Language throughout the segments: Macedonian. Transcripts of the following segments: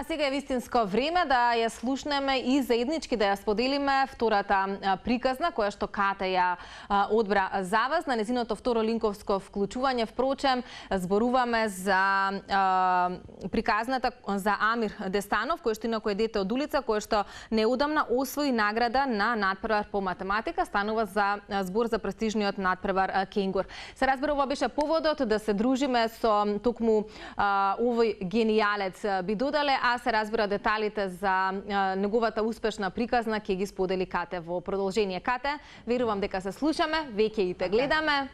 сега е вистинско време да ја слушнеме и заеднички да ја споделиме втората приказна која што Ката ја одбра за вас на незиното второ линковско вклучување. Впрочем, зборуваме за приказната за Амир Дестанов, кој што инаку е дете од улица, кој што неодамна освои награда на надпревар по математика. Станува за збор за престижниот надпревар Кенгур. Се разбира, ова беше поводот да се дружиме со токму овој генијалец би додале, а се разбира деталите за неговата успешна приказна ќе ги сподели Кате во продолжение. Кате, верувам дека се слушаме, веќе и те гледаме.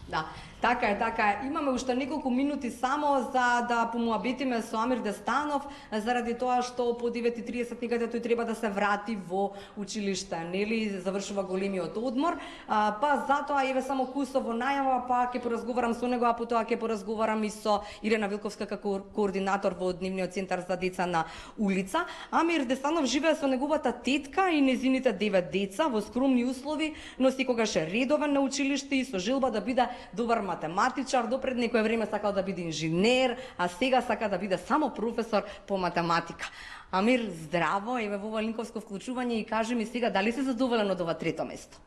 Да. Така е. Имаме уште неколку минути само за да помуабетиме со Амир Дестанов, заради тоа што по 9:30 некаде тој треба да се врати во училиште, нели, завршува големиот одмор. Па затоа еве само кусово најава, па ќе поразговарам со него, а потоа ќе поразговарам и со Ирена Вилковска како координатор во Дневниот центар за деца на улица. Амир Дестанов живее со неговата тетка и незините 9 деца во скромни услови, но секогаш е редовен на училиште и со желба да биде добар математичар. До пред некое време сакал да биде инженер, а сега сака да биде само професор по математика. Амир, здраво, еве во ова линковско вклучување и кажи ми сега дали си задоволен од ова трето место?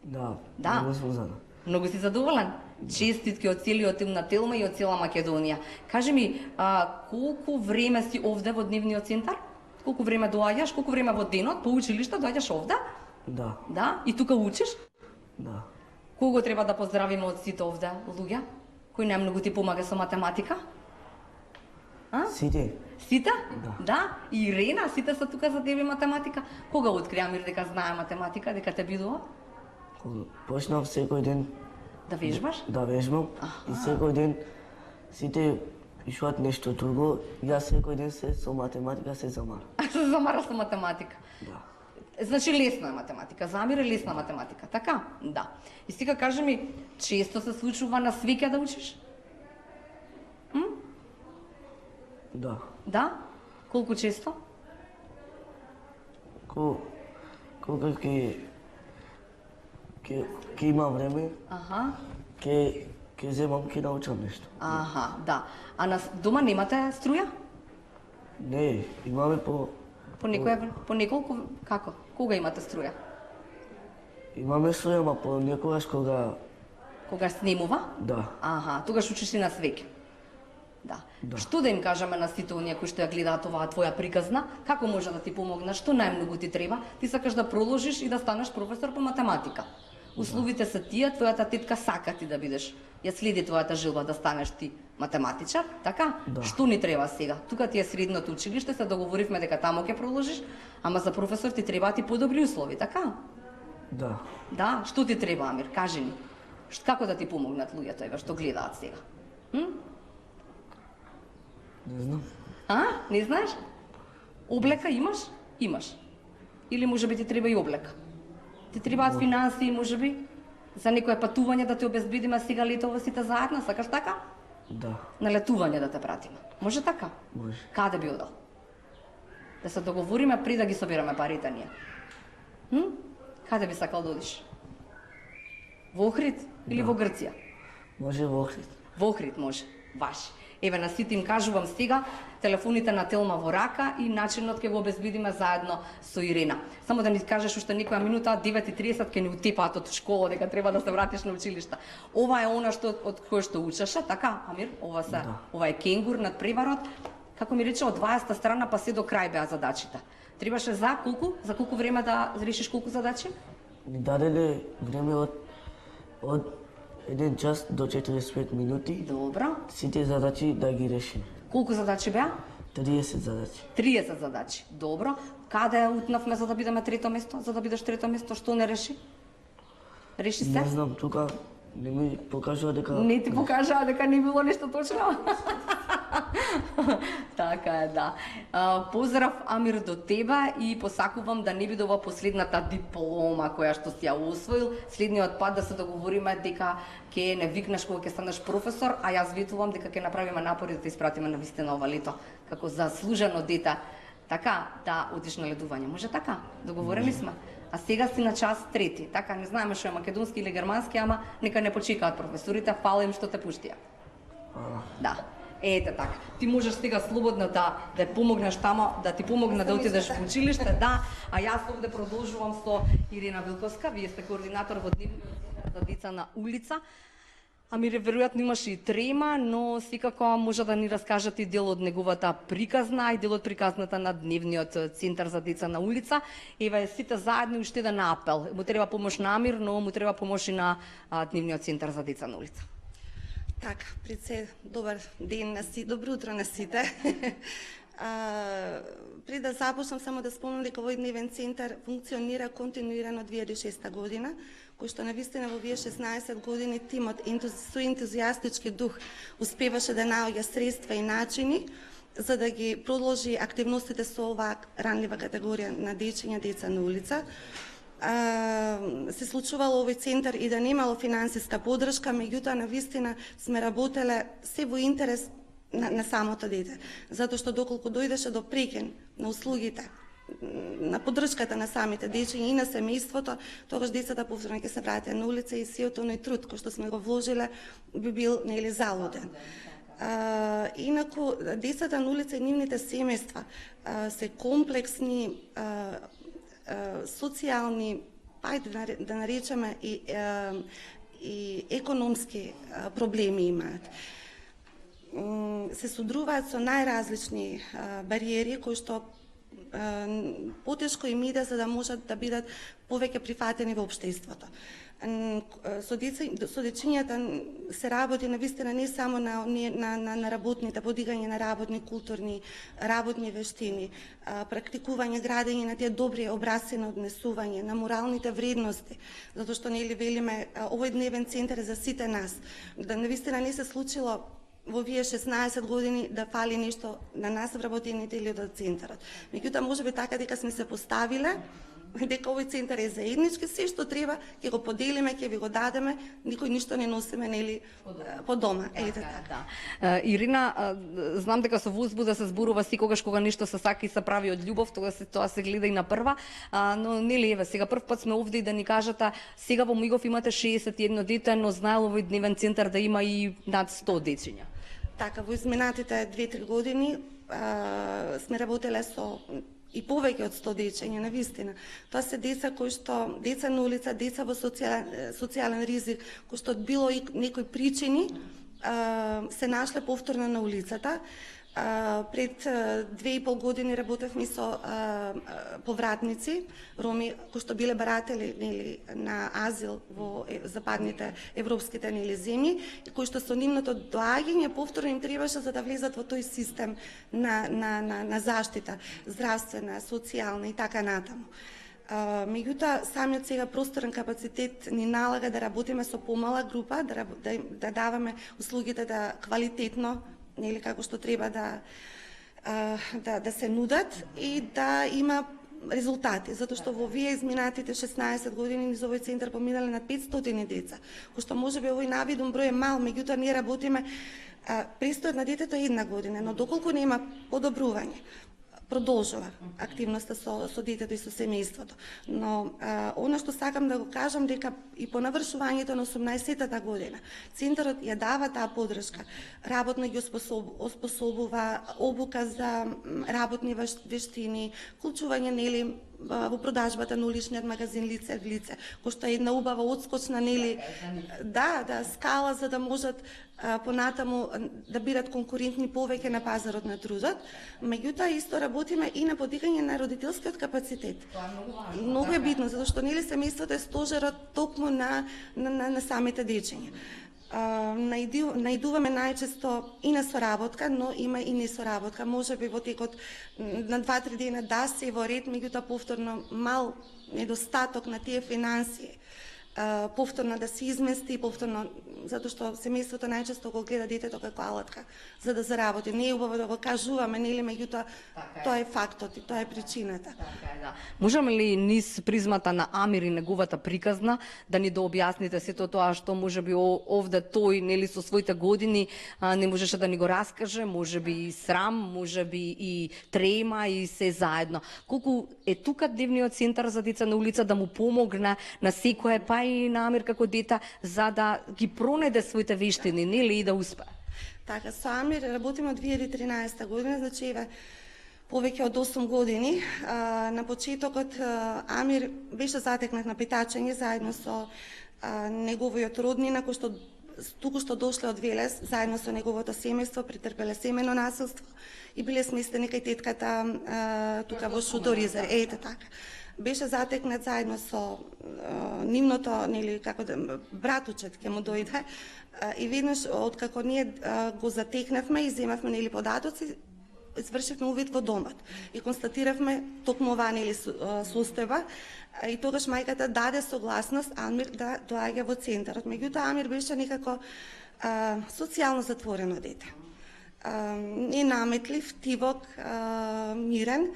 Да. Многу сум. Многу си задоволен? Честитки од целиот тим на Телма и од цела Македонија. Кажи ми, колку време си овде во Дневниот центар? Колку време доаѓаш? Колку време во денот по училиште доаѓаш овде? Да. Да? И тука учиш? Да. Кого треба да поздравиме од сите овде луѓе? Кој најмногу ти помага со математика? Сите. Сите? Да. Да? И Ирена, сите се тука за тебе математика? Кога откри Амир дека знае математика, дека те бидува? Почнав секој ден Да вежбаш? да вежбам и секој ден сите пишуваат нешто друго. Јас секој ден се со математика се замарам. Се замара со математика? Да. Значи лесна е математика, за Амир е лесна математика, така? Да. И сега кажи ми, често се случува на свеќе да учиш? Да. Да? Колку често? Кога ќе има време, ќе земам, ќе научам нешто. Да. А на дома немате струја? Не, имаме По неколку, како? Кога имате струја? Имаме струја, ма по некогаш Кога снемува? Да. Тогаш учиш и на свеќе. Да. Што да им кажеме на сите оние кои што ја гледаат оваа твоја приказна? Како може да ти помогне? Што најмногу ти треба? Ти сакаш да проложиш и да станеш професор по математика. Условите се тие, твојата тетка сака ти да бидеш. Ја следи твојата желба да станеш ти математичар, така? Да. Што ни треба сега? Тука ти е средното училиште, се договоривме дека таму ќе проложиш, ама за професор ти требаат и подобри услови, така? Да. Да, што ти треба, Амир? Кажи ни. Како да ти помогнат луѓето еве што гледаат сега? Не знам. Не знаеш? Облека имаш? Имаш. Или можеби ти треба и облека? Ти требаат финансии, можеби? За некое патување да ти обезбедиме сега летово сите заедно, сакаш така? Да. На летување да те пратиме. Може така? Може. Каде би одел? Да се договориме пред да ги собираме парите ние. Каде би сакал да одиш? Во Охрид или во Грција? Може во Охрид. Во Охрид може. Ваши. Еве на сите им кажувам сега, телефоните на Телма во рака и начинот ќе го обезбедиме заедно со Ирена. Само да ни кажеш уште некоја минута, 9:30 ќе ни утепаат од школа дека треба да се вратиш на училиште. Ова е она што од кое што учеше, така, Амир? Ова е Кенгур над преварот. Како ми рече, од 20-та страна па се до крај беа задачите. Требаше за колку време да решиш колку задачи? Ни даделе време од 1 час до 45 минути. Добро. Сите задачи да ги решим. Колку задачи беа? 30 задачи. 30 задачи. Добро. Каде утнавме за да бидеме трето место? За да бидеш трето место, што не реши? Реши се? Не знам, тука не ми покажува дека... Не ти покажаа дека не било нешто точно? Така е, да. Поздрав, Амир, до тебе и посакувам да не биде ова последната диплома која што си ја освоил. Следниот пат да се договориме дека ќе не викнеш кога ќе станеш професор, а јас ветувам дека ќе направиме напори да те испратиме на вистина ова лето како заслужено дете. Така, да одиш на ледување. Може така? Договорени сме. А сега си на час 3. Така, не знаеме што е македонски или германски, ама нека не почекаат професорите, фала им што те пуштија. Да. Ете така. Ти можеш сега слободно да помогнеш тамо, да ти помогна да отидеш во училиште, да. А јас овде продолжувам со Ирина Вилковска. Вие сте координатор во Дневниот центар за деца на улица. Ами веројатно имаше и трема, но секако може да ни раскажете и дел од неговата приказна и дел од приказната на Дневниот центар за деца на улица. Еве сите заедно уште еден апел. Му треба помош на Амир, но му треба помош и на Дневниот центар за деца на улица. Така, пред се, добар ден на сите, добро утро на сите. Пред да започнам, само да спомнам дека овој дневен центар функционира континуирано 2006 година, кој што навистина во овие 16 години тимот со ентузијастички дух успеваше да наоѓа средства и начини за да ги продолжи активностите со оваа ранлива категорија на дечиња, деца на улица. Се случувало овој центар и да немало финансиска поддршка, меѓутоа навистина сме работеле се во интерес на самото дете, затоа што доколку дојдеше до прекен на услугите, на поддршката на самите дечиња и на семејството, тогаш децата повторно ќе се вратат на улица и сиот оној труд кој што сме го вложиле би бил нели залуден. Инаку децата на улица и нивните семејства се комплексни, социјални, ајде да наречеме и економски проблеми имаат. Се судруваат со најразлични бариери кои што потешко им иде за да можат да бидат повеќе прифатени во општеството. Со дечињата се работи навистина не само на работните, подигање на работни, културни, работни вештини, практикување, градење на тие добри образци на однесување, на моралните вредности, затоа што нели велиме овој дневен центар е за сите нас. Да навистина не се случило во овие 16 години да фали нешто на нас вработените или од центарот. Меѓутоа можеби така дека сме се поставиле дека овој центар е заеднички, се што треба ќе го поделиме, ќе ви го дадеме, никој ништо не носиме нели по дома. Ете така. Ирина, знам дека со возбуда се зборува секогаш кога нешто се сака и се прави од љубов, тоа се гледа и на прва, но нели еве сега прв пат сме овде и да ни кажете, сега во Мигов имате 61 дете, но знаел овој дневен центар да има и над 100 дечиња. Така, во изминатите 2-3 години сме работеле со и повеќе од 100 дечиња, навистина. Тоа се деца кои што, деца на улица, деца во социјален ризик, кои што од било и некои причини се нашле повторно на улицата. Пред 2,5 години работевме со повратници, роми кои што биле баратели на азил во западните европските земји, и кои што со нивното доаѓање повторно им требаше за да влезат во тој систем на заштита, здравствена, социјална и така натаму. Меѓутоа, самиот сега просторен капацитет ни налага да работиме со помала група, да даваме услугите да квалитетно, нели како што треба да се нудат и да има резултати, затоа што во овие изминатите 16 години низ овој центар поминале над 500 деца, кој што можеби овој навидум број е мал, меѓутоа ние работиме престојот на детето е 1 година, но доколку нема подобрување, продолжува активноста со детето и со семејството. Но она што сакам да го кажам дека и по навршувањето на 18-та година центарот ја дава таа поддршка, работно ги оспособува, обука за работни вештини, вклучување нели во продажбата на уличниот магазин лице в лице, кој што е една убава одскочна нели скала за да можат понатаму да бидат конкурентни повеќе на пазарот на трудот. Меѓутоа исто работиме и на подигање на родителскиот капацитет. Многу е битно, затоа што нели семејството е стожерот токму на самите дечиња. Наидуваме најчесто и на соработка, но има и несоработка. Можеби во текот на 2-3 дена да се во ред, меѓутоа повторно мал недостаток на тие финансии, повторно да се измести, повторно затоа што семејството најчесто го гледа детето како алатка за да заработи. Не е убаво да го кажуваме, нели, меѓутоа тоа е фактот и тоа е причината. Можеме ли низ призмата на Амир и неговата приказна да ни дообјасните сето тоа што можеби овде тој нели со своите години не можеше да ни го раскаже, можеби и срам, можеби и трема и се заедно. Колку е тука Дневниот центар за деца на улица да му помогне на секој, па и на Амир како дете, за да ги пронеде своите вештини, нели, и да успее? Така, со Амир работиме од 2013 година, значи еве повеќе од 8 години. На почетокот Амир беше затекнат на питачење заедно со неговиот роднина кој што туку што дошле од Велес, заедно со неговото семејство, претрпеле семено насилство и биле сместени кај тетката тука во Шуторизер. Ете така. Беше затекнат заедно со нивното, нели, како да, братучет ќе му дојде, и веднаш откако ние го затекнавме и земавме, нели, податоци, извршивме увид во домот и констатиравме токму оваа, нели, состојба, и тогаш мајката даде согласност Амир да доаѓа во центарот. Меѓутоа Амир беше некако социјално затворено дете. Ненаметлив, тивок, мирен,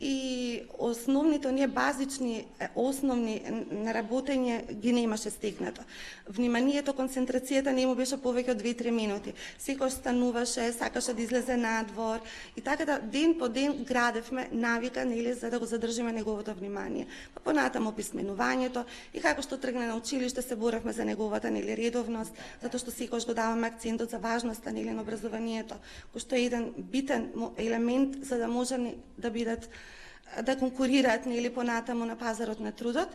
и основните, оние базични, основни на работење ги немаше стекнато. Вниманието, концентрацијата не му беше повеќе од 2-3 минути. Секој стануваше, сакаше да излезе надвор и така да ден по ден градевме навика, нели, за да го задржиме неговото внимание. Па понатаму писменувањето и како што тргна на училиште се боравме за неговата, нели, редовност, затоа што секогаш го даваме акцентот за важноста, нели, на образованието, кој што е еден битен елемент за да може да бидат да конкурираат, нели, понатаму на пазарот на трудот.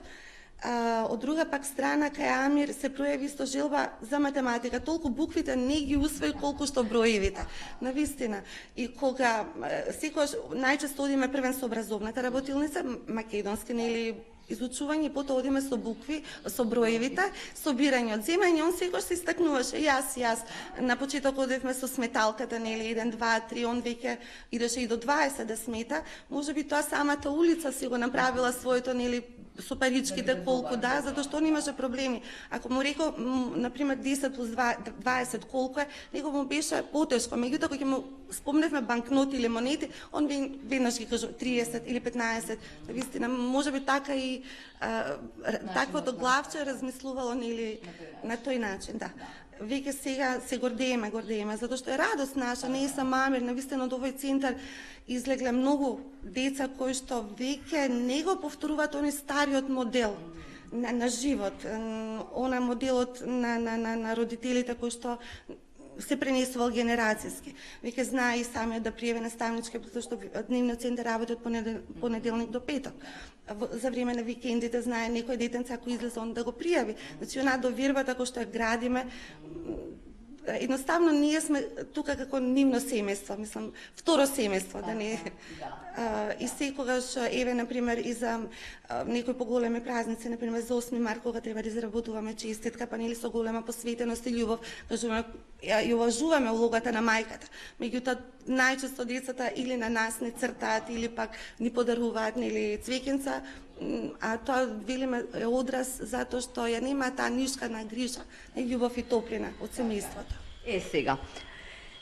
Од друга пак страна, кај Амир се пројави исто желба за математика. Толку буквите не ги усвои колку што броевите. Навистина. И кога секогаш најчесто одиме првен со образовната работилница, македонски, нели, изучување, потоа одиме со букви, со броевите, собирање од земање, он секогаш се истакнуваше. Јас. На почеток одевме со сметалката, нели, 1, 2, 3, он веќе идеше и до 20 да смета. Можеби тоа самата улица си го направила своето, нели, со паричките колку да, затоа што он имаше проблеми. Ако му рекол, например, 10 плюс 20 колку е, него му беше потешко. Меѓутоа, кога ќе му спомневме банкноти или монети, он веднаш ги кажува 30 или 15. Вистина, можеби така и таквото главче размислувало, нели, на тој начин, да. Веќе сега се гордееме, затоа што е радост наша, не е само Амир, навистина од овој центар излегле многу деца кои што веќе не го повторуваат оној стариот модел на живот, она моделот на родителите кои што се пренесувал генерацијски. Веќе знае и самиот да пријави наставнички, затоа што дневниот центар работи од понеделник до петок. За време на викендите знае некој детенце ако излезе он да го пријави. Значи, она довербата кој што ја градиме, едноставно ние сме тука како нивно семејство, мислам, второ семејство, да не е. И секогаш, еве, например, и за некои поголеми празници, например, за 8 март, кога треба да изработуваме честитка, па нели со голема посветеност и љубов, кажуваме, ја уважуваме улогата на мајката. Меѓутоа, најчесто децата или на нас не цртаат, или пак ни подаруваат, нели, цвеќенца, а тоа, велиме, е одраз затоа што ја нема таа нишкана грижа, љубов и топлина од семејството. Сега,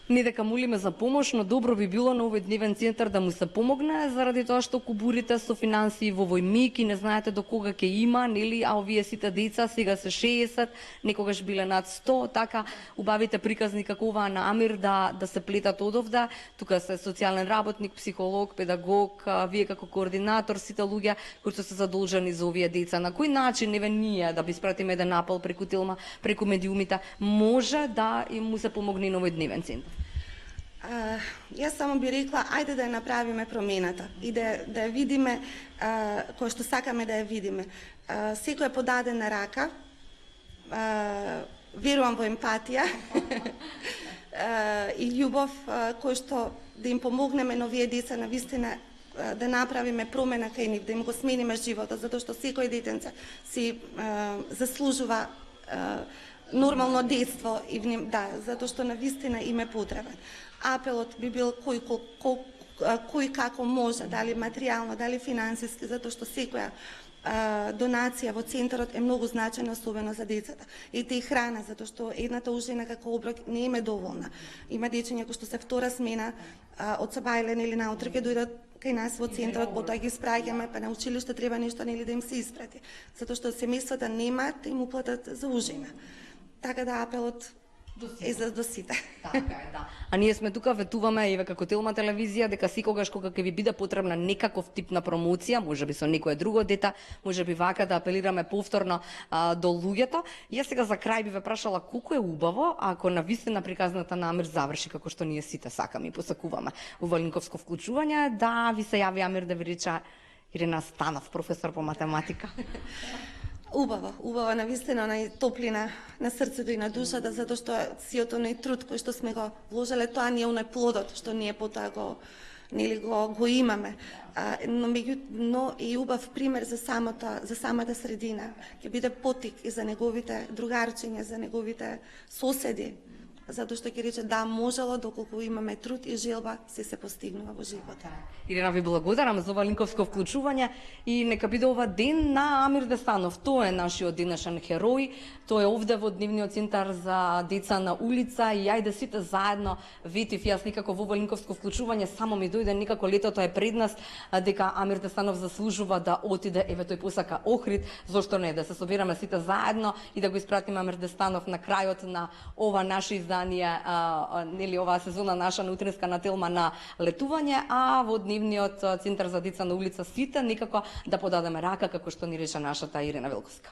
не дека молиме за помош, но добро би било на овој дневен центар да му се помогне, заради тоа што кубурите со финансии во овој миг и не знаете до кога ќе има, нели, а овие сите деца сега се 60, некогаш биле над 100, така убавите приказни како оваа на Амир да се плетат одовда. Тука се социјален работник, психолог, педагог, вие како координатор, сите луѓе кои што се задолжени за овие деца. На кој начин, еве, ние да би спратиме еден апел преку Тилма, преку медиумите, може да им му се помогне на овој дневен центар? Јас само би рекла, ајде да ја направиме промената и да ја видиме кој што сакаме да ја видиме. Секој е подаден на рака, верувам во емпатија и љубов кој што да им помогнеме на овие деца навистина да направиме промена кај нив, да им го смениме животот, затоа што секој детенце си заслужува нормално детство и да, затоа што навистина им е потребен. Апелот би бил кој како може, дали материјално, дали финансиски, затоа што секоја донација во центарот е многу значајна, особено за децата. И храна, затоа што едната ужина како оброк не им е доволна. Има дечиња кои што се втора смена од сабајлен или наутро ќе дојдат кај нас во центарот, потоа ги спраќаме, па на училиште треба нешто, нели, да им се испрати. Затоа што семејствата немаат да им уплатат за ужина. Така да апелот до сите. Така е, да. А ние сме тука, ветуваме еве како Телма телевизија, дека секогаш кога ќе ви биде потребна некаков тип на промоција, можеби со некое друго дете, можеби вака да апелираме повторно до луѓето. Јас сега за крај би ве прашала колку е убаво ако навистина приказната на Амир заврши како што ние сите сакаме и посакуваме во линковско вклучување, да ви се јави Амир да ви рече Ирина Станов, професор по математика. Убаво, навистина, онај топлина на срцето и на душата, затоа што сиот оној труд кој што сме го вложеле, тоа ни е оној плодот што ние потоа го имаме. Но и убав пример за самата средина. Ќе биде потик и за неговите другарчиња, за неговите соседи, затоа што ќе рече да, можело, доколку имаме труд и желба, се постигнува во животот. Ирина, ви благодарам за ова линковско вклучување и нека биде ова ден на Амир Дестанов. Тој е нашиот денешен херој, тој е овде во Дневниот центар за деца на улица и ајде сите заедно, ветив јас некако во ова линковско вклучување, само ми дојде некако летото е пред нас, дека Амир Дестанов заслужува да отиде, еве тој посака Охрид, зошто не, да се собираме сите заедно и да го испратиме Амир Дестанов на крајот на ова наше издание, нели оваа сезона наша на утринска на Телма на летување, а во Дневниот центар за деца на улица сите некако да подадеме рака како што ни рече нашата Ирина Велковска.